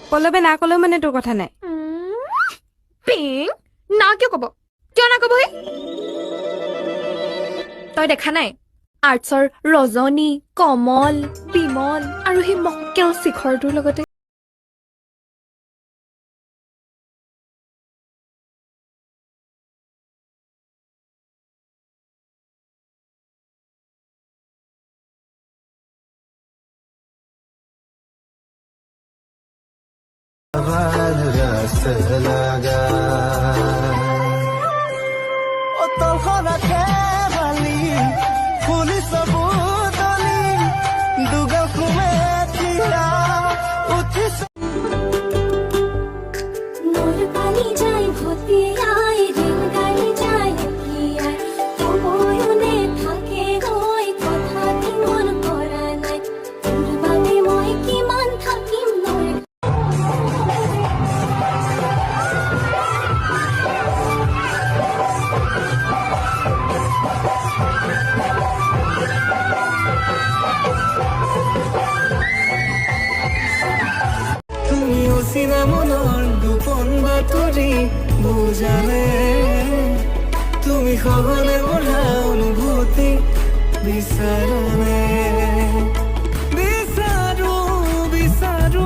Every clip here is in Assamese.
পল্লৱে না ক'লেও মানে তোৰ কথা নাই পিং না কিয় ক'ব কিয় না ক'ব হে তই দেখা নাই আৰ্টছৰ ৰজনী কমল বিমল আৰু সেই মক্কেল শিখৰটোৰ লগতে তুমি সহনে বঢ়া অনুভূতি বিচাৰণে বিচাৰো বিচাৰো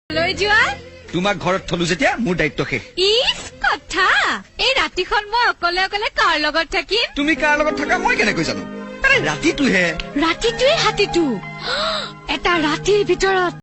লৈ যোৱা তোমাক ঘৰত থলো যেতিয়া মোৰ দায়িত্ব শেষ ইস কথা এই ৰাতিখন মই অকলে অকলে কাৰ লগত থাকিম তুমি কাৰ লগত থাকা মই কেনেকৈ জানো আৰে ৰাতিটোহে ৰাতিটোৱে হাতীটো এটা ৰাতিৰ ভিতৰত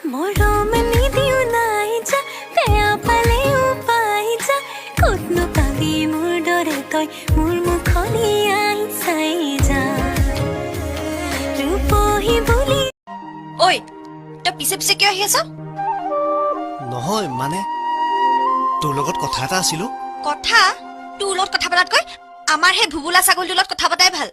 মৰম নিদিও নাই যা বেয়া পালেও পাই যা ক'তনো পাবি মোৰ দৰে তই মোৰ মুখনি আহি চাই যা ৰূপহী বুলি ঐ তই পিছে পিছে কিয় আহি আছ নহয় মানে তোৰ লগত কথা এটা আছিলো কথা তোৰ লগত কথা পতাতকৈ আমাৰ সেই ভুবুলা ছাগলীটোৰ লগত কথা পতাই ভাল